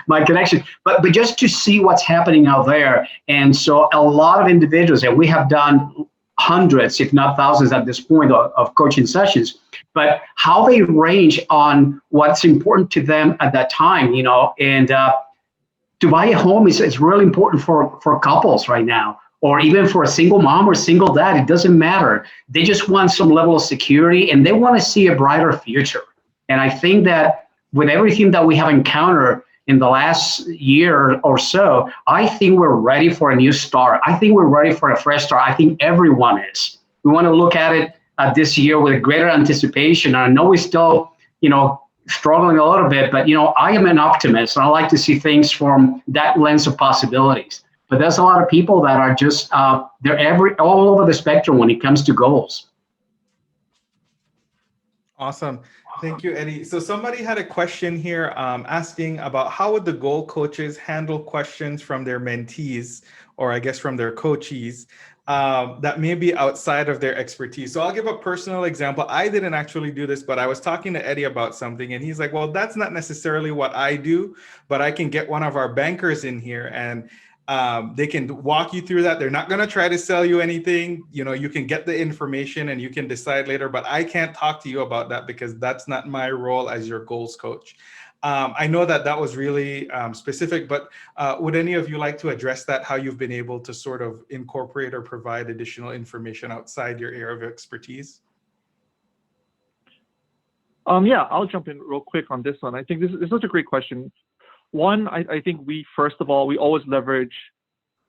my connection. But just to see what's happening out there. And so a lot of individuals, and we have done hundreds, if not thousands at this point of coaching sessions, but how they range on what's important to them at that time, you know, and to buy a home is really important for couples right now. Or even for a single mom or single dad, it doesn't matter. They just want some level of security and they want to see a brighter future. And I think that with everything that we have encountered in the last year or so, I think we're ready for a new start. I think we're ready for a fresh start. I think everyone is. We want to look at it this year with a greater anticipation. I know we're still, you know, struggling a little bit, but, you know, I am an optimist and I like to see things from that lens of possibilities. But there's a lot of people that are just, they're all over the spectrum when it comes to goals. Awesome. Thank you, Eddie. So somebody had a question here asking about how would the goal coaches handle questions from their mentees, or I guess from their coachees, that may be outside of their expertise. So I'll give a personal example. I didn't actually do this, but I was talking to Eddie about something and he's like, well, that's not necessarily what I do, but I can get one of our bankers in here and they can walk you through that. They're not going to try to sell you anything. You know, you can get the information and you can decide later, but I can't talk to you about that because that's not my role as your goals coach. I know that that was really specific, but would any of you like to address that, how you've been able to sort of incorporate or provide additional information outside your area of expertise? Yeah, I'll jump in real quick on this one. I think this is such a great question. One, I think first of all, we always leverage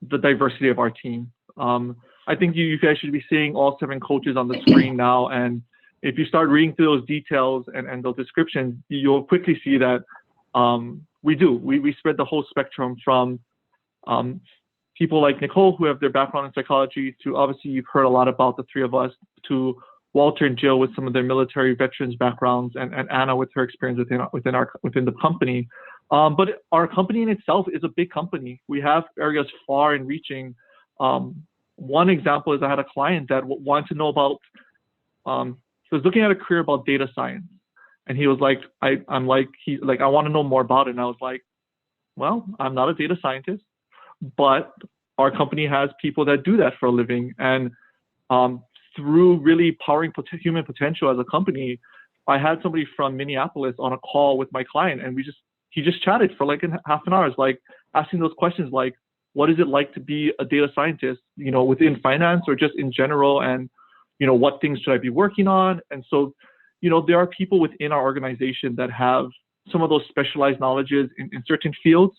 the diversity of our team. I think you guys should be seeing all 7 coaches on the screen now. And if you start reading through those details and those descriptions, you'll quickly see that we spread the whole spectrum from people like Nicole, who have their background in psychology, to obviously you've heard a lot about the 3 of us, to Walter and Jill with some of their military veterans backgrounds, and Anna with her experience within the company. But our company in itself is a big company. We have areas far and reaching. One example is I had a client that wanted to know about, so was looking at a career about data science. And he was like, I want to know more about it. And I was like, well, I'm not a data scientist, but our company has people that do that for a living. And through really powering human potential as a company, I had somebody from Minneapolis on a call with my client, and he just chatted for like half an hour, like asking those questions like, what is it like to be a data scientist, you know, within finance or just in general? And, you know, what things should I be working on? And so, you know, there are people within our organization that have some of those specialized knowledges in certain fields.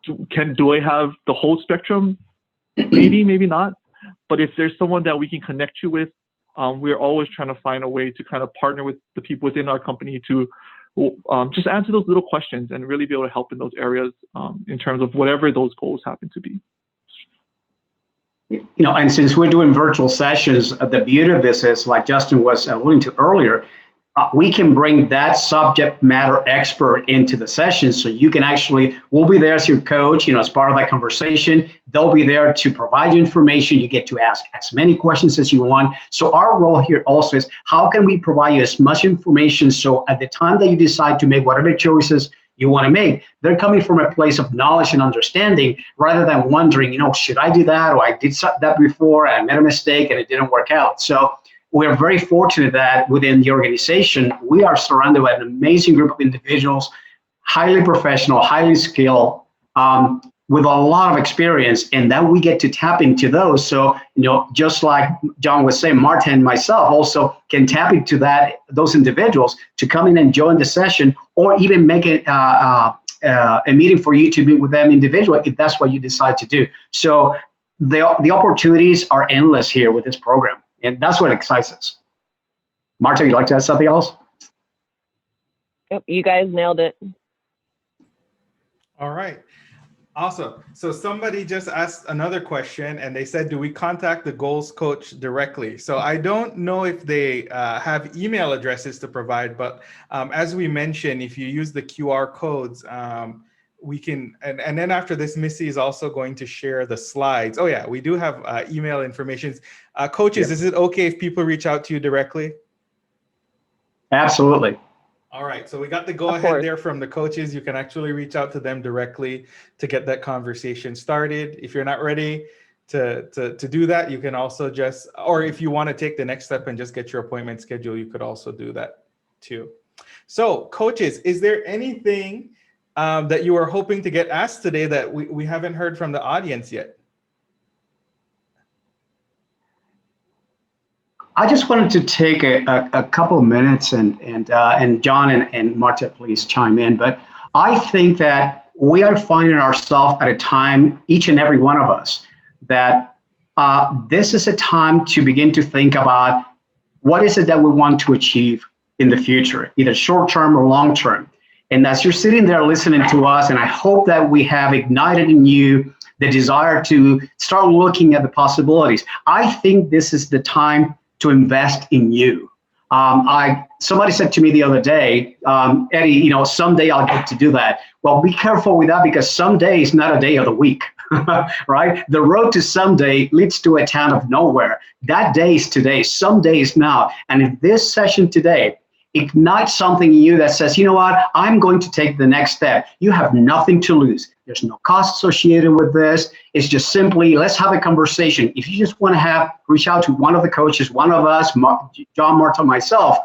Do I have the whole spectrum? Maybe, maybe not. But if there's someone that we can connect you with, we're always trying to find a way to kind of partner with the people within our company to just answer those little questions and really be able to help in those areas in terms of whatever those goals happen to be. You know, and since we're doing virtual sessions, the beauty of this is, like Justin was alluding to earlier, we can bring that subject matter expert into the session. So you can we'll be there as your coach, you know, as part of that conversation. They'll be there to provide you information. You get to ask as many questions as you want. So our role here also is, how can we provide you as much information so at the time that you decide to make whatever choices you want to make, they're coming from a place of knowledge and understanding, rather than wondering, you know, should I do that? Or I did that before and I made a mistake and it didn't work out. So we're very fortunate that within the organization, we are surrounded by an amazing group of individuals, highly professional, highly skilled, with a lot of experience, and that we get to tap into those. So, you know, just like John was saying, Marta and myself also can tap into those individuals to come in and join the session, or even make it a meeting for you to meet with them individually if that's what you decide to do. So the opportunities are endless here with this program. And that's what excites us. Marta, you'd like to add something else? Yep, you guys nailed it. All right. Awesome. So somebody just asked another question and they said, do we contact the goals coach directly? So I don't know if they have email addresses to provide, but as we mentioned, if you use the QR codes, we can, and then after this, Missy is also going to share the slides. Oh yeah, we do have email information. Coaches, Is it okay if people reach out to you directly? Absolutely. All right, so we got the go-ahead there from the coaches. You can actually reach out to them directly to get that conversation started. If you're not ready to do that, you can also just, or if you want to take the next step and just get your appointment scheduled, you could also do that too. So coaches, is there anything that you are hoping to get asked today that we haven't heard from the audience yet? I just wanted to take a couple of minutes, and John and Marta, please chime in. But I think that we are finding ourselves at a time, each and every one of us, that this is a time to begin to think about what is it that we want to achieve in the future, either short term or long term. And as you're sitting there listening to us, and I hope that we have ignited in you the desire to start looking at the possibilities, I think this is the time to invest in you. Somebody said to me the other day, Eddie, someday I'll get to do that. Well, be careful with that, because someday is not a day of the week, right? The road to someday leads to a town of nowhere. That day is today, someday is now. And if this session today ignites something in you that says, you know what, I'm going to take the next step, you have nothing to lose. There's no cost associated with this. It's just simply, let's have a conversation. If you just want to reach out to one of the coaches, one of us, John, Marta, myself,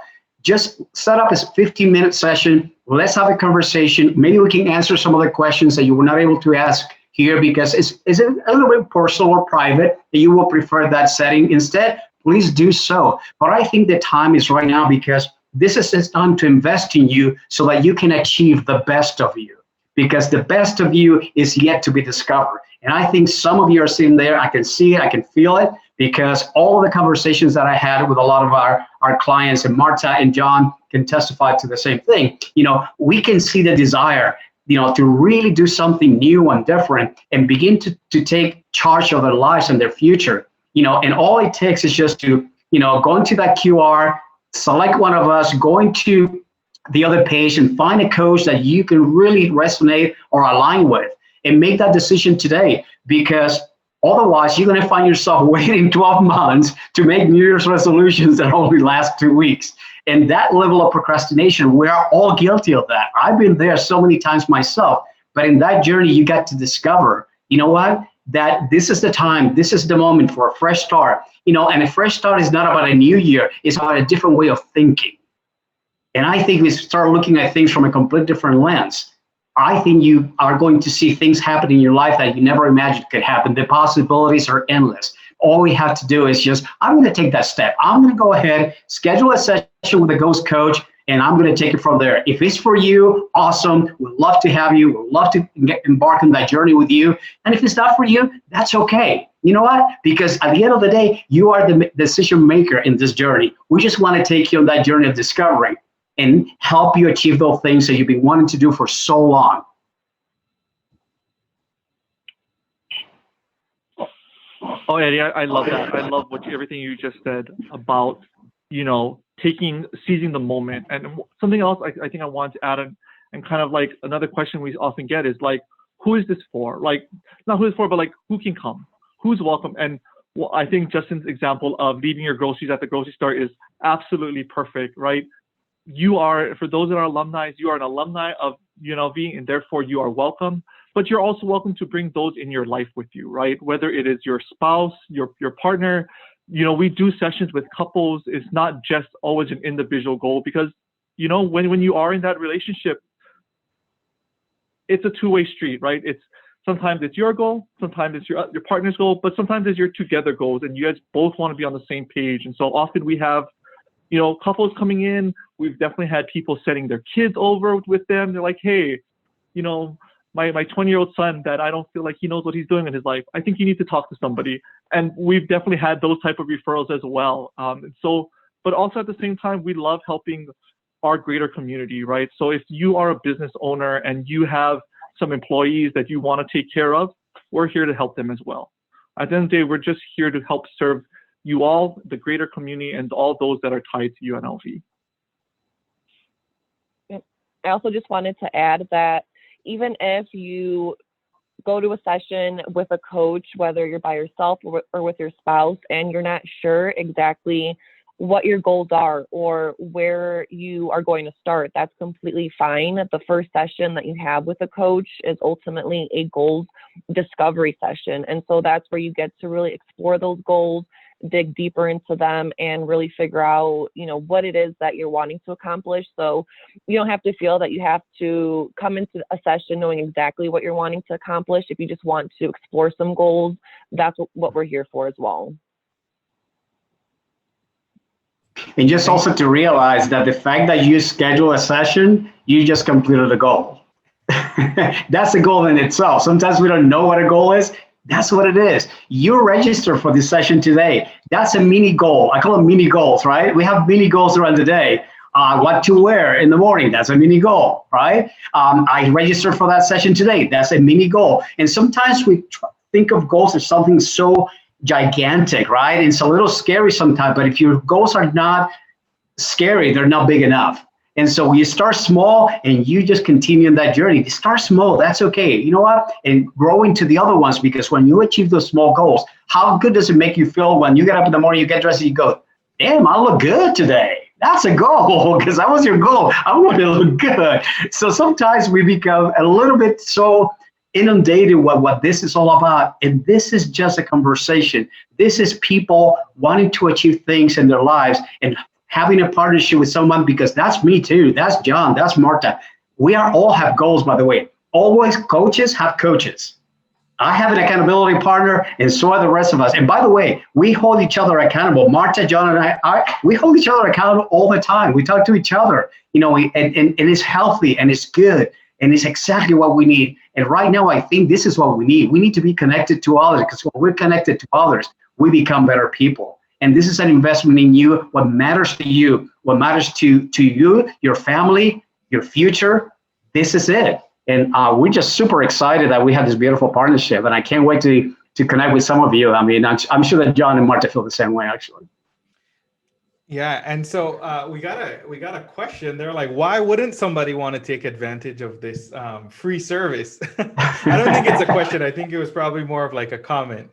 just set up a 15-minute session. Let's have a conversation. Maybe we can answer some of the questions that you were not able to ask here, because it's a little bit personal or private, and you will prefer that setting instead. Please do so. But I think the time is right now, because this is the time to invest in you so that you can achieve the best of you, because the best of you is yet to be discovered. And I think some of you are sitting there. I can see it. I can feel it, because all the conversations that I had with a lot of our clients, and Marta and John can testify to the same thing. We can see the desire, to really do something new and different and begin to take charge of their lives and their future. And all it takes is just to, go into that QR, select one of us, go into the other page and find a coach that you can really resonate or align with, and make that decision today, because otherwise you're going to find yourself waiting 12 months to make New Year's resolutions that only last 2 weeks. And that level of procrastination, we are all guilty of that. I've been there so many times myself, but in that journey, you got to discover, that this is the time, this is the moment for a fresh start, and a fresh start is not about a new year, it's about a different way of thinking. And I think we start looking at things from a completely different lens. I think you are going to see things happen in your life that you never imagined could happen. The possibilities are endless. All we have to do is just, I'm going to take that step. I'm going to go ahead, schedule a session with a ghost coach, and I'm going to take it from there. If it's for you, awesome. We'd love to have you. We'd love to embark on that journey with you. And if it's not for you, that's okay. You know what? Because at the end of the day, you are the decision maker in this journey. We just want to take you on that journey of discovery and help you achieve those things that you've been wanting to do for so long. Oh, Eddie, I love that. I love everything you just said about, seizing the moment. And something else I think I wanted to add, and kind of like another question we often get is like, who is this for? Like, not who it's for, but like, who can come? Who's welcome? And I think Justin's example of leaving your groceries at the grocery store is absolutely perfect, right? You are, for those that are alumni, you are an alumni of UNLV, and therefore you are welcome. But you're also welcome to bring those in your life with you, right? Whether it is your spouse, your partner. We do sessions with couples. It's not just always an individual goal, because when you are in that relationship, it's a two-way street, right? Sometimes it's your goal, sometimes it's your partner's goal, but sometimes it's your together goals, and you guys both want to be on the same page. And so often we have couples coming in. We've definitely had people sending their kids over with them. They're like, hey, my 20-year-old son that I don't feel like he knows what he's doing in his life. I think you need to talk to somebody. And we've definitely had those type of referrals as well. But also at the same time, we love helping our greater community, right? So if you are a business owner and you have some employees that you want to take care of, we're here to help them as well. At the end of the day, we're just here to help serve you all, the greater community, and all those that are tied to UNLV. I also just wanted to add that even if you go to a session with a coach, whether you're by yourself or with your spouse, and you're not sure exactly what your goals are or where you are going to start, that's completely fine. The first session that you have with a coach is ultimately a goals discovery session. And so that's where you get to really explore those goals, dig deeper into them, and really figure out, what it is that you're wanting to accomplish. So you don't have to feel that you have to come into a session knowing exactly what you're wanting to accomplish. If you just want to explore some goals, that's what we're here for as well. And just also to realize that the fact that you schedule a session, you just completed a goal. That's a goal in itself. Sometimes we don't know what a goal is. That's what it is. You register for this session today. That's a mini goal. I call them mini goals, right? We have mini goals around the day. What to wear in the morning, that's a mini goal, right? I registered for that session today. That's a mini goal. And sometimes we think of goals as something so gigantic, right? It's a little scary sometimes, but if your goals are not scary. They're not big enough. And so you start small and you just continue in that journey. Start small, that's okay. You know what? And grow into the other ones, because when you achieve those small goals, how good does it make you feel when you get up in the morning, you get dressed, and you go, damn, I look good today. That's a goal, because that was your goal. I want to look good. So sometimes we become a little bit so inundated with what this is all about. And this is just a conversation. This is people wanting to achieve things in their lives and having a partnership with someone, because that's me too. That's John, that's Marta. We are all have goals, by the way. Always coaches have coaches. I have an accountability partner, and so are the rest of us. And by the way, we hold each other accountable. Marta, John, and we hold each other accountable all the time. We talk to each other, and it's healthy and it's good. And it's exactly what we need. And right now, I think this is what we need. We need to be connected to others, because when we're connected to others, we become better people. And this is an investment in you, what matters to you, what matters to you, your family, your future. This is it. And we're just super excited that we have this beautiful partnership. And I can't wait to connect with some of you. I mean, I'm sure that John and Marta feel the same way, actually. Yeah, and so we got a question. They're like, why wouldn't somebody want to take advantage of this free service? I don't think it's a question. I think it was probably more of like a comment.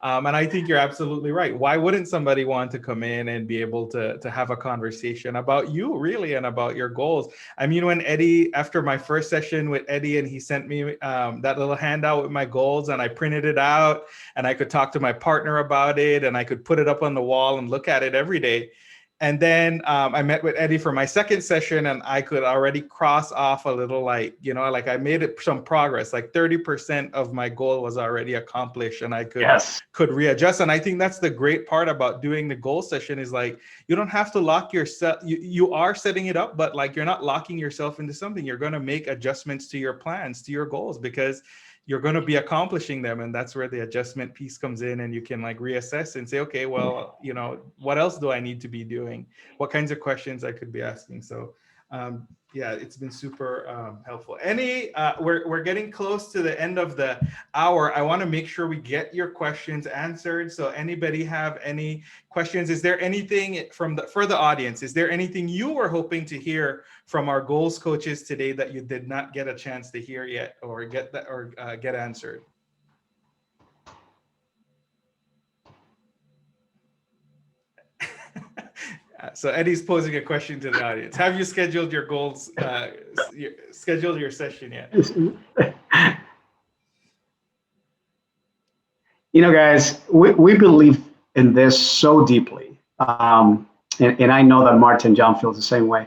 And I think you're absolutely right. Why wouldn't somebody want to come in and be able to have a conversation about you, really, and about your goals? I mean, when Eddie, after my first session with Eddie, and he sent me that little handout with my goals, and I printed it out, and I could talk to my partner about it, and I could put it up on the wall and look at it every day. And then I met with Eddie for my second session, and I could already cross off a little, like I made it some progress, like 30% of my goal was already accomplished, and I could readjust. And I think that's the great part about doing the goal session, is like, you don't have to lock yourself. You are setting it up, but like, you're not locking yourself into something. You're going to make adjustments to your plans, to your goals, because you're going to be accomplishing them. And that's where the adjustment piece comes in, and you can like reassess and say, okay, well, what else do I need to be doing? What kinds of questions I could be asking? So yeah, it's been super helpful. We're getting close to the end of the hour. I want to make sure we get your questions answered. So anybody have any questions? Is there anything for the audience? Is there anything you were hoping to hear from our goals coaches today that you did not get a chance to hear yet, or get answered? So Eddie's posing a question to the audience. Have you scheduled your goals, scheduled your session yet? Guys, we believe in this so deeply. And I know that Marta and John feel the same way.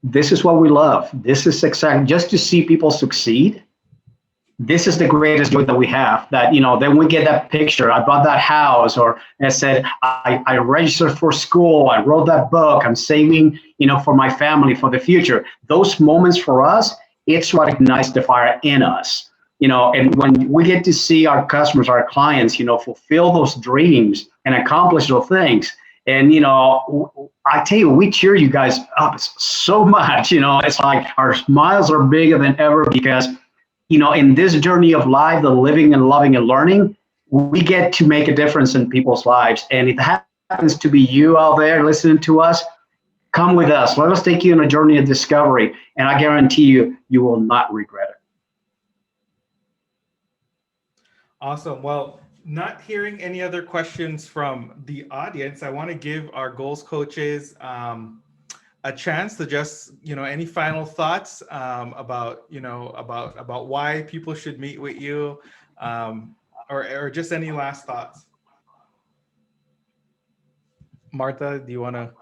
This is what we love. This is exactly, just to see people succeed. This is the greatest joy that we have, that, then we get that picture. I bought that house, or I said, I registered for school. I wrote that book. I'm saving, for my family, for the future. Those moments for us, it's what ignites the fire in us, and when we get to see our customers, our clients, fulfill those dreams and accomplish those things. And, I tell you, we cheer you guys up so much, it's like our smiles are bigger than ever, because in this journey of life, the living and loving and learning, we get to make a difference in people's lives. And if it happens to be you out there listening to us, come with us. Let us take you on a journey of discovery. And I guarantee you, you will not regret it. Awesome. Well, not hearing any other questions from the audience, I want to give our goals coaches a chance to just, any final thoughts about why people should meet with you, or just any last thoughts. Marta, do you want to?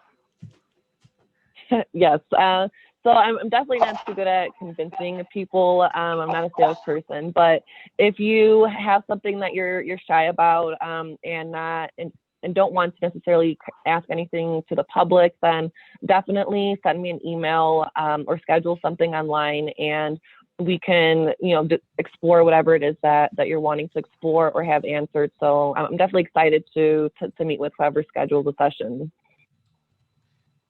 Yes. So I'm definitely not too good at convincing people. I'm not a salesperson, but if you have something that you're shy about and don't want to necessarily ask anything to the public, then definitely send me an email or schedule something online, and we can, explore whatever it is that you're wanting to explore or have answered. So I'm definitely excited to meet with whoever schedules a session.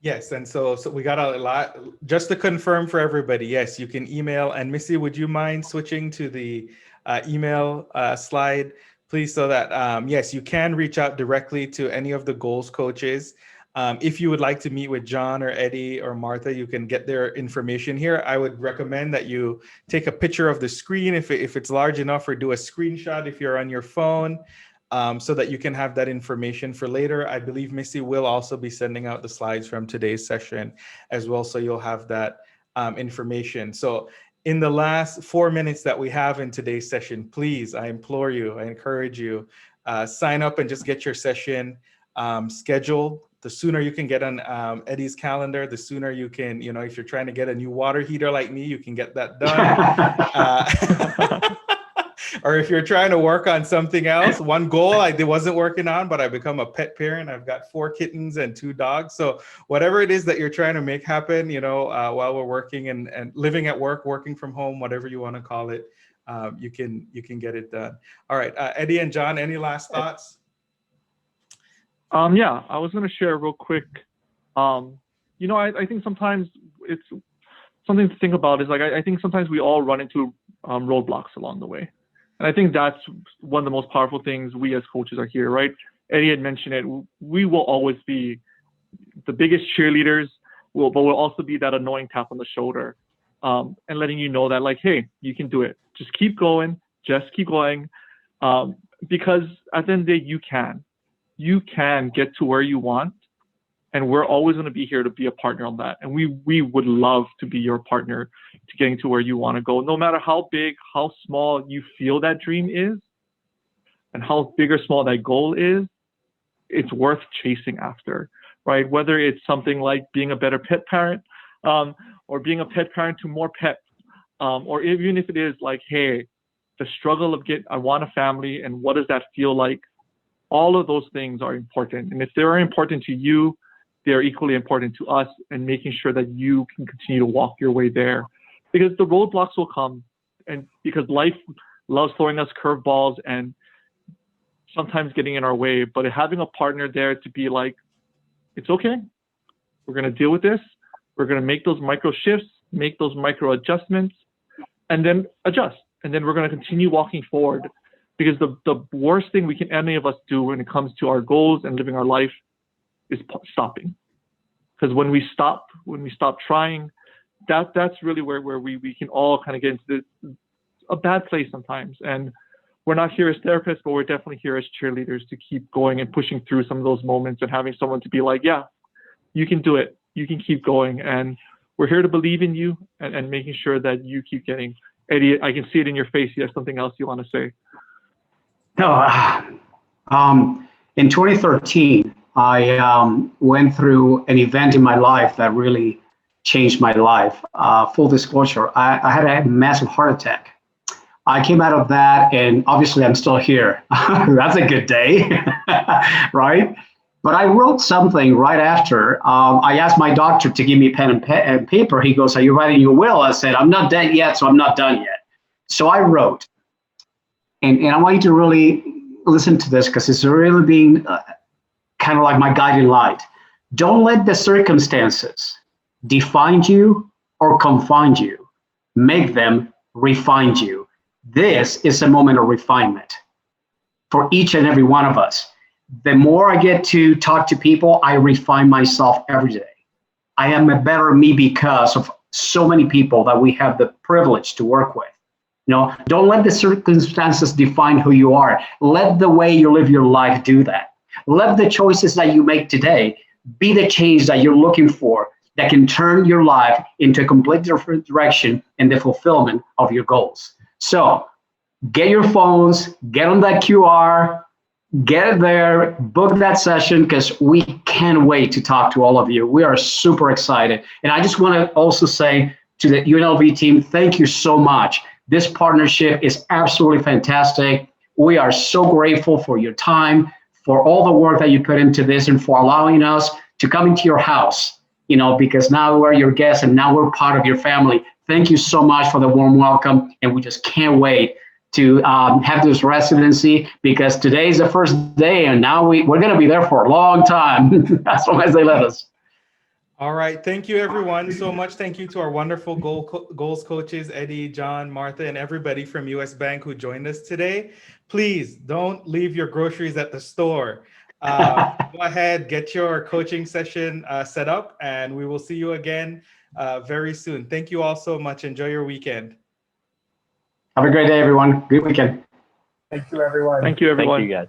Yes, and so we got a lot. Just to confirm for everybody, yes, you can email. And Missy, would you mind switching to the email slide, please, so that yes, you can reach out directly to any of the goals coaches. If you would like to meet with John or Eddie or Martha, you can get their information here. I would recommend that you take a picture of the screen if it's large enough, or do a screenshot if you're on your phone, so that you can have that information for later. I believe Missy will also be sending out the slides from today's session as well, so you'll have that information. So in the last 4 minutes that we have in today's session, please, I implore you, I encourage you, sign up and just get your session scheduled. The sooner you can get on Eddie's calendar, the sooner you can, if you're trying to get a new water heater like me, you can get that done. Or if you're trying to work on something else, one goal I wasn't working on, but I become a pet parent. I've got 4 kittens and 2 dogs. So whatever it is that you're trying to make happen, while we're working and living at work, working from home, whatever you want to call it, you can get it done. All right, Eddie and John, any last thoughts? Yeah, I was going to share real quick. I think sometimes it's something to think about is I think sometimes we all run into roadblocks along the way. And I think that's one of the most powerful things we as coaches are here, right? Eddie had mentioned it. We will always be the biggest cheerleaders, but we'll also be that annoying tap on the shoulder, and letting you know that, hey, you can do it. Just keep going. Just keep going. Because at the end of the day, you can get to where you want, and we're always going to be here to be a partner on that. And we would love to be your partner to getting to where you want to go, no matter how big, how small you feel that dream is, and how big or small that goal is. It's worth chasing after, right? Whether it's something like being a better pet parent, or being a pet parent to more pets, or even if it is hey, the struggle of I want a family, and what does that feel like? All of those things are important. And if they are important to you, they're equally important to us, and making sure that you can continue to walk your way there. Because the roadblocks will come, and because life loves throwing us curveballs and sometimes getting in our way, but having a partner there to be it's okay, we're going to deal with this. We're going to make those micro shifts, make those micro adjustments, and then adjust. And then we're going to continue walking forward. Because the worst thing any of us do when it comes to our goals and living our life is stopping. Because when we stop trying, that's really where we can all kind of get into a bad place sometimes. And we're not here as therapists, but we're definitely here as cheerleaders to keep going and pushing through some of those moments, and having someone to be yeah, you can do it. You can keep going. And we're here to believe in you, and making sure that you keep getting. Eddie, I can see it in your face. You have something else you want to say. No, in 2013, I went through an event in my life that really changed my life. Full disclosure, I had a massive heart attack. I came out of that, and obviously I'm still here. That's a good day, right? But I wrote something right after. I asked my doctor to give me pen and paper. He goes, "Are you writing your will?" I said, "I'm not dead yet, so I'm not done yet." So I wrote. And I want you to really listen to this, because it's really being kind of like my guiding light. Don't let the circumstances define you or confine you. Make them refine you. This is a moment of refinement for each and every one of us. The more I get to talk to people, I refine myself every day. I am a better me because of so many people that we have the privilege to work with. Don't let the circumstances define who you are. Let the way you live your life do that. Let the choices that you make today be the change that you're looking for, that can turn your life into a completely different direction in the fulfillment of your goals. So get your phones, get on that QR, get it there, book that session, because we can't wait to talk to all of you. We are super excited. And I just want to also say to the UNLV team, thank you so much. This partnership is absolutely fantastic. We are so grateful for your time, for all the work that you put into this, and for allowing us to come into your house, because now we're your guests and now we're part of your family. Thank you so much for the warm welcome. And we just can't wait to have this residency, because today is the first day, and now we're going to be there for a long time, as long as they let us. All right. Thank you, everyone, so much. Thank you to our wonderful goals coaches, Eddie, John, Martha, and everybody from US Bank who joined us today. Please don't leave your groceries at the store. Go ahead, get your coaching session set up, and we will see you again very soon. Thank you all so much. Enjoy your weekend. Have a great day, everyone. Good weekend. Thank you, everyone. Thank you, everyone. Thank you, guys.